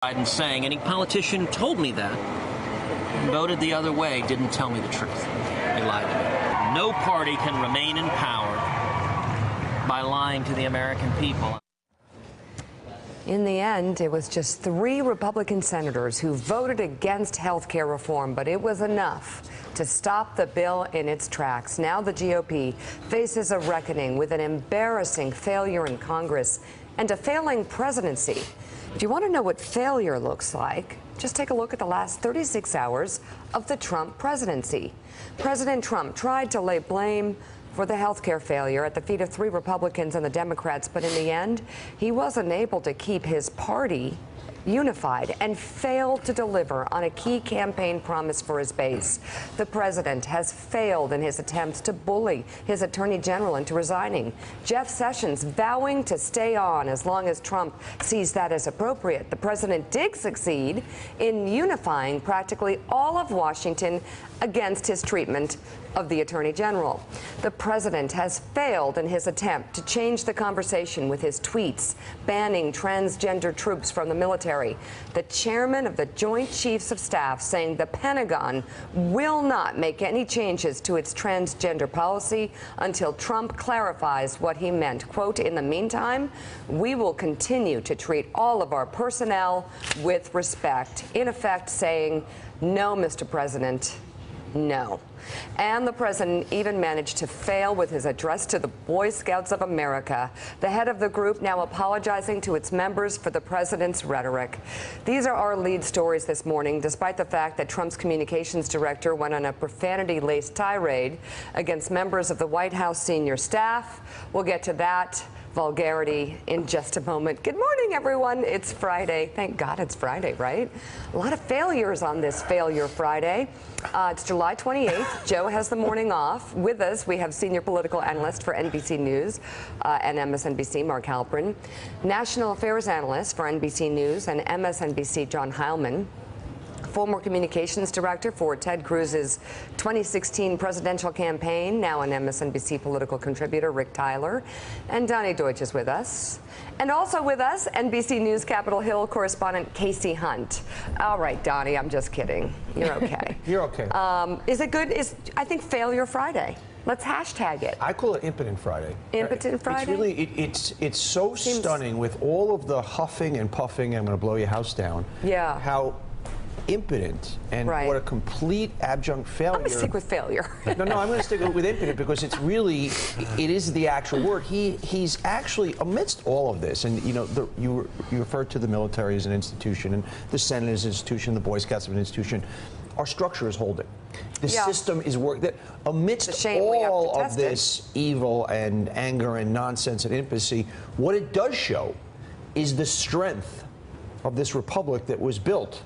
Biden saying any politician told me that, voted the other way, didn't tell me the truth. They lied to me. No party can remain in power by lying to the American people. In the end, it was just 3 Republican senators who voted against health care reform, but it was enough to stop the bill in its tracks. Now the GOP faces a reckoning with an embarrassing failure in Congress and a failing presidency. If you want to know what failure looks like, just take a look at the last 36 hours of the Trump presidency. President Trump tried to lay blame for the health care failure at the feet of 3 Republicans and the Democrats, but in the end, he wasn't able to keep his party unified and failed to deliver on a key campaign promise for his base. The president has failed in his attempts to bully his attorney general into resigning. Jeff Sessions vowing to stay on as long as Trump sees that as appropriate. The president did succeed in unifying practically all of Washington against his treatment of the attorney general. The president has failed in his attempt to change the conversation with his tweets banning transgender troops from the military. The chairman of the Joint Chiefs of Staff saying the Pentagon will not make any changes to its transgender policy until Trump clarifies what he meant. Quote, in the meantime, we will continue to treat all of our personnel with respect. In effect saying, no, Mr. President, no. And the president even managed to fail with his address to the Boy Scouts of America. The head of the group now apologizing to its members for the president's rhetoric. These are our lead stories this morning, despite the fact that Trump's communications director went on a profanity-laced tirade against members of the White House senior staff. We'll get to that vulgarity in just a moment. Good morning, everyone. It's Friday. Thank God it's Friday, right? A lot of failures on this Failure Friday. It's July 28th. Joe has the morning off. With us, we have senior political analyst for NBC News and MSNBC, Mark Halperin, national affairs analyst for NBC News and MSNBC, John Heilman, former communications director for Ted Cruz's 2016 presidential campaign, now an MSNBC political contributor, Rick Tyler, and Donnie Deutsch is with us. And also with us, NBC News Capitol Hill correspondent Casey Hunt. All right, Donnie, I'm just kidding. You're okay. You're okay. Is it good? I think Failure Friday. Let's hashtag it. I call it Impotent Friday. Impotent Friday? It's really, it's so stunning with all of the huffing and puffing, I'm going to blow your house down. Yeah. How impotent and what a complete adjunct failure. I'm going to stick with failure. No, I'm going to stick with impotent because it's really, it is the actual word. He's actually, amidst all of this, and you know, you referred to the military as an institution, and the Senate as an institution, the Boy Scouts as an institution. Our structure is holding. The system is working. That amidst all of this evil and anger and nonsense and impotency, what it does show is the strength of this republic that was built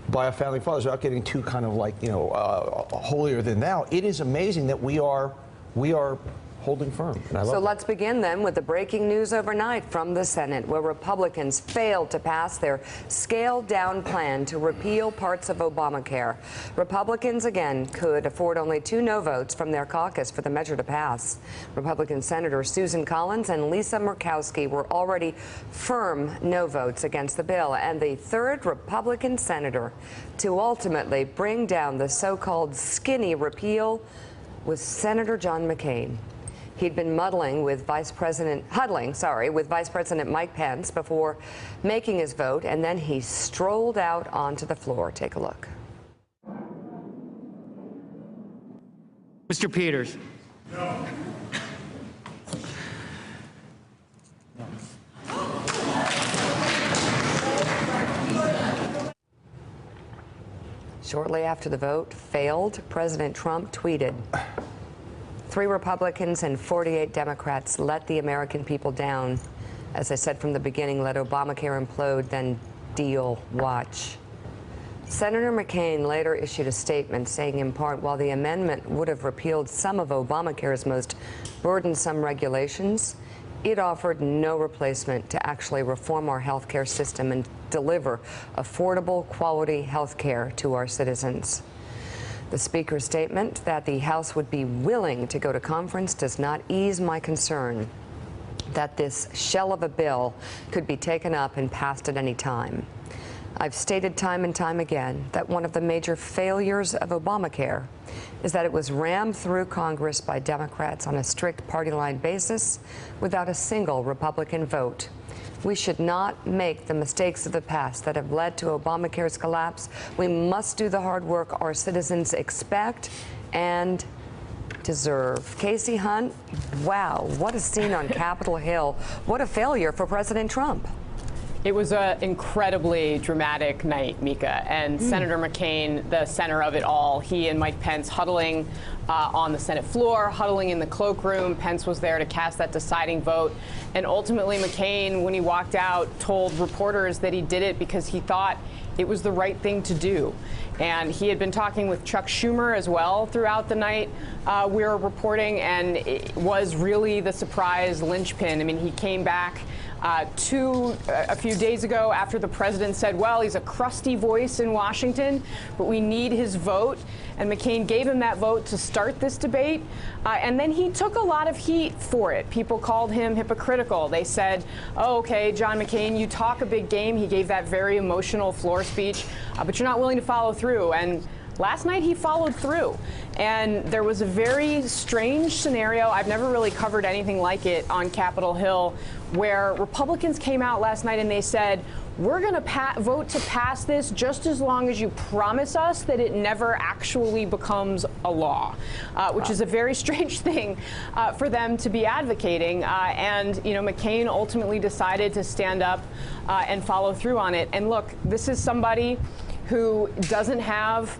by our founding fathers, without getting too kind of like, you know, holier than thou. It is amazing that we are holding firm. So let's begin then with the breaking news overnight from the Senate, where Republicans failed to pass their scaled-down plan to repeal parts of Obamacare. Republicans again could afford only 2 no votes from their caucus for the measure to pass. Republican Senators Susan Collins and Lisa Murkowski were already firm no votes against the bill, and the 3rd Republican senator to ultimately bring down the so-called skinny repeal was Senator John McCain. He'd been huddling with Vice President Mike Pence before making his vote, and then he strolled out onto the floor. Take a look. Mr. Peters. No. Shortly after the vote failed, President Trump tweeted, 3 Republicans and 48 Democrats let the American people down. As I said from the beginning, let Obamacare implode, then deal watch. Senator McCain later issued a statement saying, in part, while the amendment would have repealed some of Obamacare's most burdensome regulations, it offered no replacement to actually reform our health care system and deliver affordable, quality health care to our citizens. The Speaker's statement that the House would be willing to go to conference does not ease my concern that this shell of a bill could be taken up and passed at any time. I've stated time and time again that one of the major failures of Obamacare is that it was rammed through Congress by Democrats on a strict party line basis without a single Republican vote. We should not make the mistakes of the past that have led to Obamacare's collapse. We must do the hard work our citizens expect and deserve. Casey Hunt, wow, what a scene on Capitol Hill. What a failure for President Trump. It was an incredibly dramatic night, Mika, and Senator McCain, the center of it all. He and Mike Pence huddling on the Senate floor, huddling in the cloakroom. Pence was there to cast that deciding vote. And ultimately, McCain, when he walked out, told reporters that he did it because he thought it was the right thing to do. And he had been talking with Chuck Schumer as well throughout the night, we were reporting, and it was really the surprise linchpin. I mean, he came back a few days ago after the president said, well, he's a crusty voice in Washington, but we need his vote. And McCain gave him that vote to start this debate. And then he took a lot of heat for it. People called him hypocritical. They said, oh, OK, John McCain, you talk a big game. He gave that very emotional floor speech, but you're not willing to follow through. And last night he followed through. And there was a very strange scenario. I've never really covered anything like it on Capitol Hill, where Republicans came out last night and they said, we're going to vote to pass this just as long as you promise us that it never actually becomes a law, which is a very strange thing for them to be advocating. And, you know, McCain ultimately decided to stand up and follow through on it. And look, this is somebody who doesn't have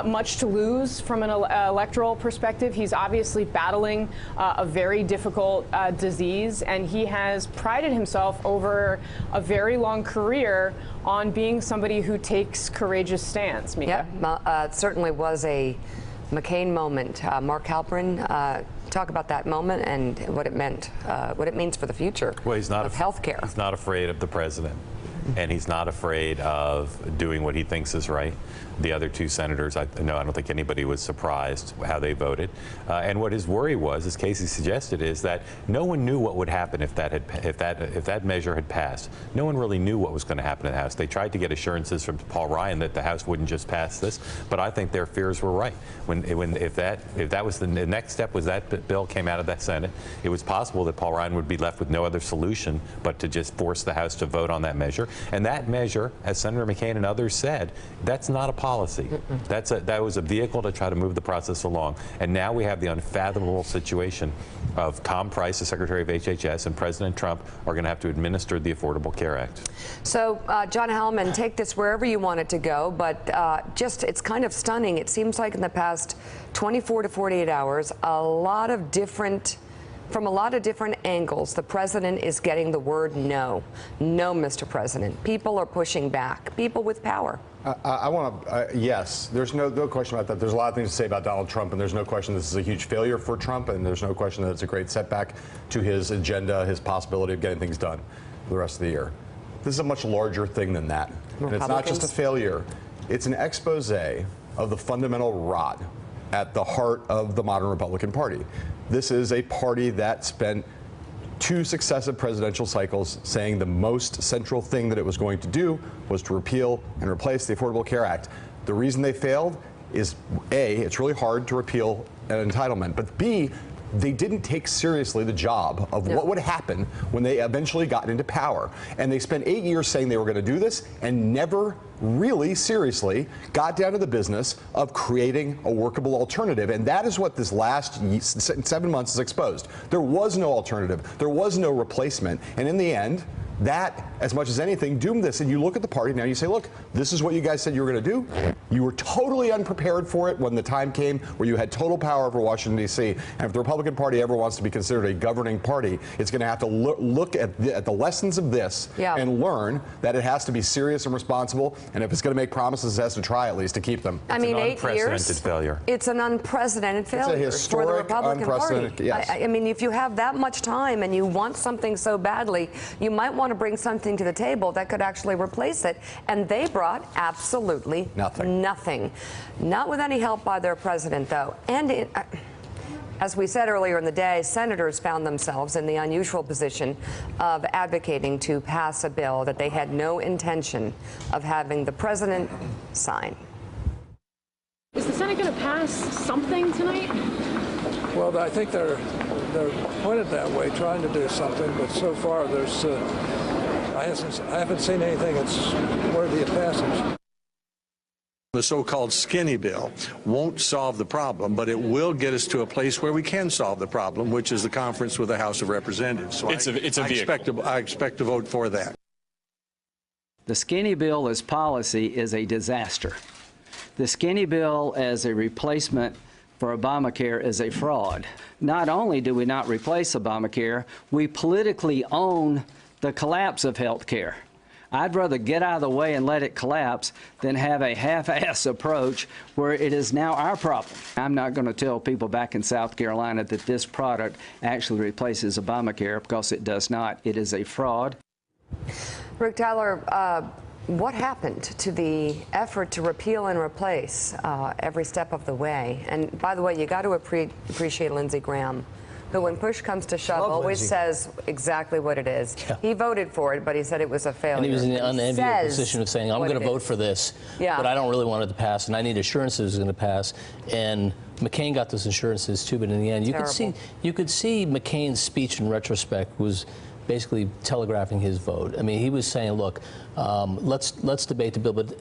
much to lose from an electoral perspective. He's obviously battling a very difficult disease, and he has prided himself over a very long career on being somebody who takes courageous stands. Mika. Yep, it certainly was a McCain moment. Mark Halperin, talk about that moment and what it meant, what it means for the future of health care. He's not afraid of the president. And he's not afraid of doing what he thinks is right. The other two senators, I don't think anybody was surprised how they voted. And what his worry was, as Casey suggested, is that no one knew what would happen if that measure had passed. No one really knew what was going to happen in the House. They tried to get assurances from Paul Ryan that the House wouldn't just pass this, but I think their fears were right. If that was the next step, was that bill came out of that Senate, it was possible that Paul Ryan would be left with no other solution but to just force the House to vote on that measure. And that measure, as Senator McCain and others said, that's not a policy. That was a vehicle to try to move the process along. And now we have the unfathomable situation of Tom Price, the Secretary of HHS, and President Trump are going to have to administer the Affordable Care Act. So, John Hellman, take this wherever you want it to go, but it's kind of stunning. It seems like in the past 24 to 48 hours, from a lot of different angles, the president is getting the word no. No, Mr. President. People are pushing back. People with power. Yes, there's no question about that. There's a lot of things to say about Donald Trump, and there's no question this is a huge failure for Trump, and there's no question that it's a great setback to his agenda, his possibility of getting things done for the rest of the year. This is a much larger thing than that. And it's not just a failure. It's an expose of the fundamental rot at the heart of the modern Republican Party. This is a party that spent 2 successive presidential cycles saying the most central thing that it was going to do was to repeal and replace the Affordable Care Act. The reason they failed is A, it's really hard to repeal an entitlement, but B, they didn't take seriously the job of what would happen when they eventually got into power. And they spent 8 years saying they were going to do this and never really seriously got down to the business of creating a workable alternative. And that is what this last 7 months has exposed. There was no alternative. There was no replacement. And in the end, that, as much as anything, doomed this. And you look at the party now, you say, look, this is what you guys said you were going to do. You were totally unprepared for it when the time came where you had total power over Washington, D.C. And if the Republican Party ever wants to be considered a governing party, it's going to have to look at the lessons of this and learn that it has to be serious and responsible. And if it's going to make promises, it has to try at least to keep them. I mean, 8 years. Failure. It's an unprecedented failure. It's a historic, for the Republican Party. Yes. I mean, if you have that much time and you want something so badly, you might want to bring something to the table that could actually replace it. And they brought absolutely nothing. Not with any help by their president, though. And As we said earlier in the day, senators found themselves in the unusual position of advocating to pass a bill that they had no intention of having the president sign. Is the Senate going to pass something tonight? Well, I think they're pointed that way, trying to do something, but so far there's I haven't seen anything that's worthy of passage. The so-called skinny bill won't solve the problem, but it will get us to a place where we can solve the problem, which is the conference with the House of Representatives. So it's a vehicle. I expect to vote for that. The skinny bill as policy is a disaster. The skinny bill as a replacement for Obamacare is a fraud. Not only do we not replace Obamacare, we politically own the collapse of health care. I'd rather get out of the way and let it collapse than have a half-ass approach where it is now our problem. I'm not going to tell people back in South Carolina that this product actually replaces Obamacare, because it does not. It is a fraud. Rick Tyler, what happened to the effort to repeal and replace every step of the way? And by the way, you got to appreciate Lindsey Graham, who, when push comes to shove, always says exactly what it is. Yeah. He voted for it, but he said it was a failure. And he was in the unenviable position of saying, I'm going to vote for this, but I don't really want it to pass, and I need assurances it was going to pass. And McCain got those assurances too, but in the end, you could see McCain's speech in retrospect was basically telegraphing his vote. I mean, he was saying, look, let's debate the bill, but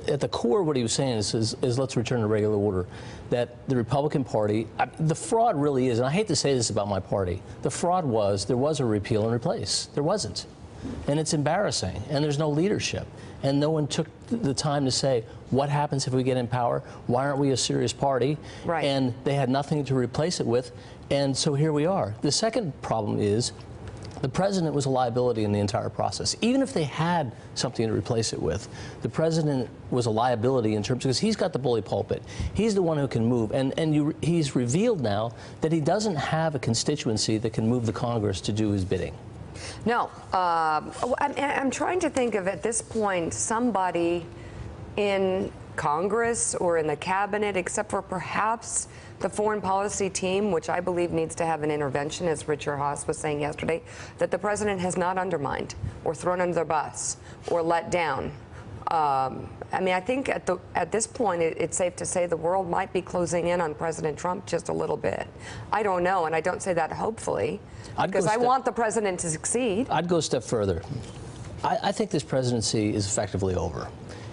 at the core, what he was saying is let's return to regular order. That the Republican Party, the fraud really is, and I hate to say this about my party, the fraud was there was a repeal and replace. There wasn't. And it's embarrassing, and there's no leadership. And no one took the time to say, what happens if we get in power? Why aren't we a serious party? Right. And they had nothing to replace it with, and so here we are. The second problem is, the president was a liability in the entire process. Even if they had something to replace it with, the president was a liability in terms, because he's got the bully pulpit. He's the one who can move. And he's revealed now that he doesn't have a constituency that can move the Congress to do his bidding. No. I'm trying to think of, at this point, somebody in Congress or in the cabinet, except for perhaps the foreign policy team, which I believe needs to have an intervention, as Richard Haass was saying yesterday, that the president has not undermined or thrown under the bus or let down. I mean, I think at this point, it's safe to say the world might be closing in on President Trump just a little bit. I don't know, and I don't say that hopefully, because I want the president to succeed. I'd go a step further. I think this presidency is effectively over.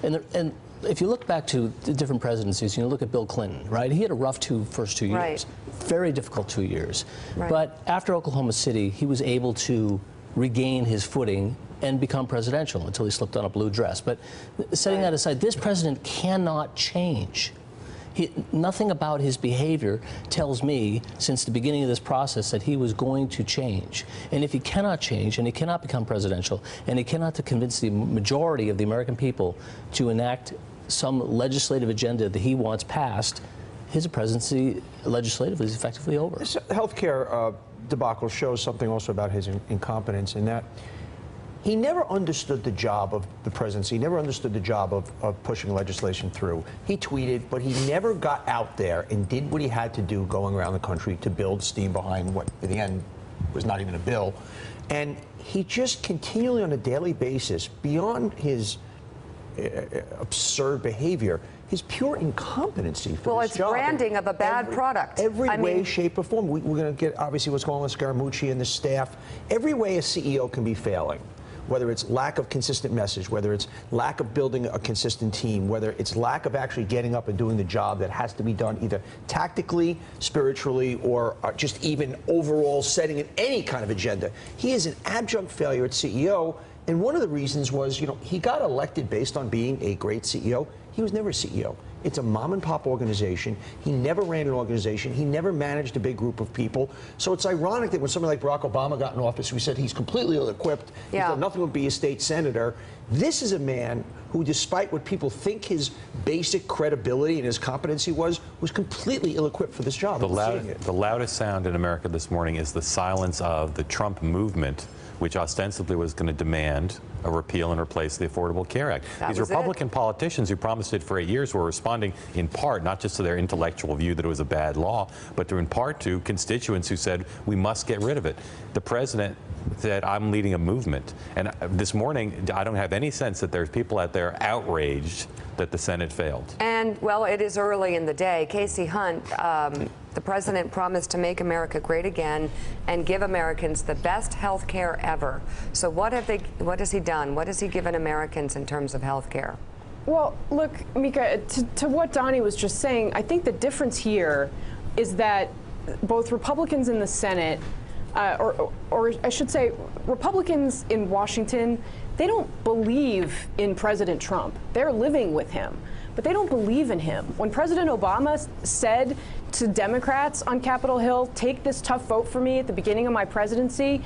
And if you look back to the different presidencies, you look at Bill Clinton, right? He had a rough first 2 years. Right. Very difficult 2 years. Right. But after Oklahoma City, he was able to regain his footing and become presidential until he slipped on a blue dress. But setting that aside, this president cannot change. Nothing about his behavior tells me, since the beginning of this process, that he was going to change. And if he cannot change, and he cannot become presidential, and he cannot convince the majority of the American people to enact some legislative agenda that he wants passed, his presidency legislatively is effectively over. This healthcare debacle shows something also about his incompetence, in that he never understood the job of the presidency. He never understood the job of pushing legislation through. He tweeted, but he never got out there and did what he had to do going around the country to build steam behind what, in the end, was not even a bill. And he just continually, on a daily basis, beyond his absurd behavior, his pure incompetency for this job. Well, it's branding of a bad product. Every way, shape, or form. We're going to get, obviously, what's going on with Scaramucci and the staff. Every way a CEO can be failing. Whether it's lack of consistent message, whether it's lack of building a consistent team, whether it's lack of actually getting up and doing the job that has to be done either tactically, spiritually, or just even overall setting in any kind of agenda. He is an abject failure at CEO, and one of the reasons was, he got elected based on being a great CEO. He was never a CEO. It's a mom-and-pop organization. He never ran an organization. He never managed a big group of people. So it's ironic that when somebody like Barack Obama got in office, we said he's completely ill-equipped. He thought nothing would be a state senator. This is a man who, despite what people think his basic credibility and his competency was completely ill-equipped for this job. The loudest sound in America this morning is the silence of the Trump movement, which ostensibly was going to demand a repeal and replace the Affordable Care Act. These Republican politicians who promised it for 8 years were responding in part, not just to their intellectual view that it was a bad law, but in part to constituents who said, we must get rid of it. The president said, I'm leading a movement. And this morning, I don't have any sense that there's people out there outraged that the Senate failed. And, well, it is early in the day. Casey Hunt, the president promised to make America great again and give Americans the best health care ever. So what has he done? What has he given Americans in terms of health care? Well, look, Mika, to what Donnie was just saying, I think the difference here is that both Republicans in the Senate, or I should say, Republicans in Washington, they don't believe in President Trump. They're living with him, but they don't believe in him. When President Obama said to Democrats on Capitol Hill, take this tough vote for me at the beginning of my presidency,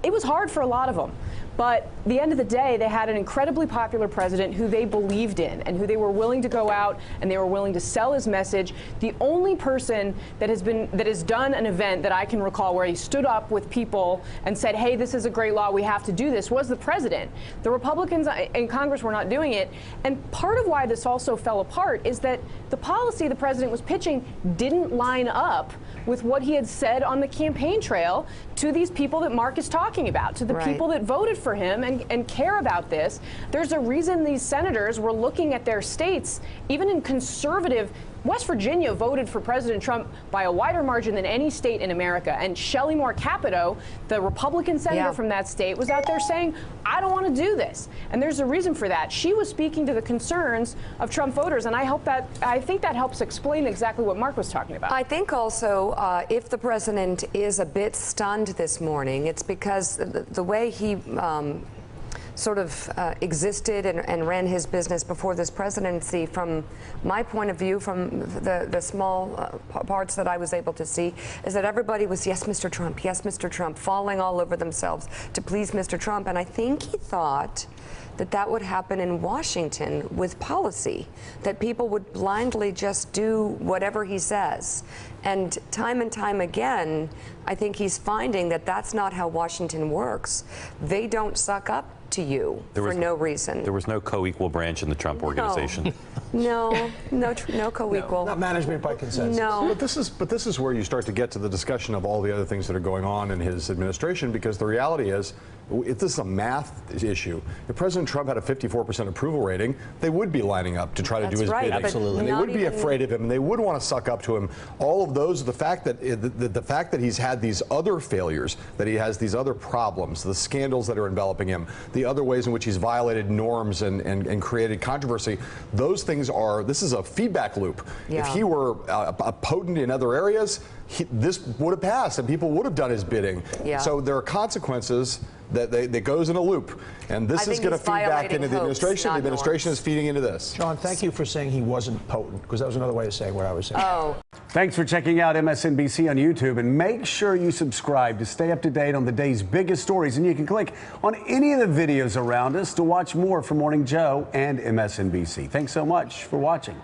it was hard for a lot of them. But at the end of the day, they had an incredibly popular president who they believed in and who they were willing to go out and they were willing to sell his message. The only person that has done an event that I can recall where he stood up with people and said, hey, this is a great law, we have to do this, was the president. The Republicans in Congress were not doing it. And part of why this also fell apart is that the policy the president was pitching didn't line up with what he had said on the campaign trail to these people that Mark is talking about, to the people that voted for him and care about this. There's a reason these senators were looking at their states, even in conservative. West Virginia voted for President Trump by a wider margin than any state in America. And Shelley Moore Capito, the Republican senator from that state, was out there saying, I don't want to do this. And there's a reason for that. She was speaking to the concerns of Trump voters. And I think that helps explain exactly what Mark was talking about. I think also if the president is a bit stunned this morning, it's because the way he sort of existed and ran his business before this presidency, from my point of view, from the small parts that I was able to see, is that everybody was, yes, Mr. Trump, falling all over themselves to please Mr. Trump. And I think he thought that would happen in Washington with policy, that people would blindly just do whatever he says. And time again, I think he's finding that that's not how Washington works. They don't suck up to you for no reason. There was no co-equal branch in the Trump organization. No co-equal. Not management by consensus. No. But this is where you start to get to the discussion of all the other things that are going on in his administration, because the reality is, if this is a math issue, if President Trump had a 54% approval rating, they would be lining up to try to do his bidding. Absolutely. And they would be afraid of him, and they would want to suck up to him. All of those, the fact that he's had these other failures, that he has these other problems, the scandals that are enveloping him, the other ways in which he's violated norms and created controversy, those things this is a feedback loop. Yeah. If he were potent in other areas, this would have passed and people would have done his bidding. Yeah. So there are consequences that goes in a loop. And this is going to feed back into the administration. The administration is feeding into this. John, thank you for saying he wasn't potent, because that was another way of saying what I was saying. Oh. Thanks for checking out MSNBC on YouTube, and make sure you subscribe to stay up to date on the day's biggest stories. And you can click on any of the videos around us to watch more from Morning Joe and MSNBC. Thanks so much for watching.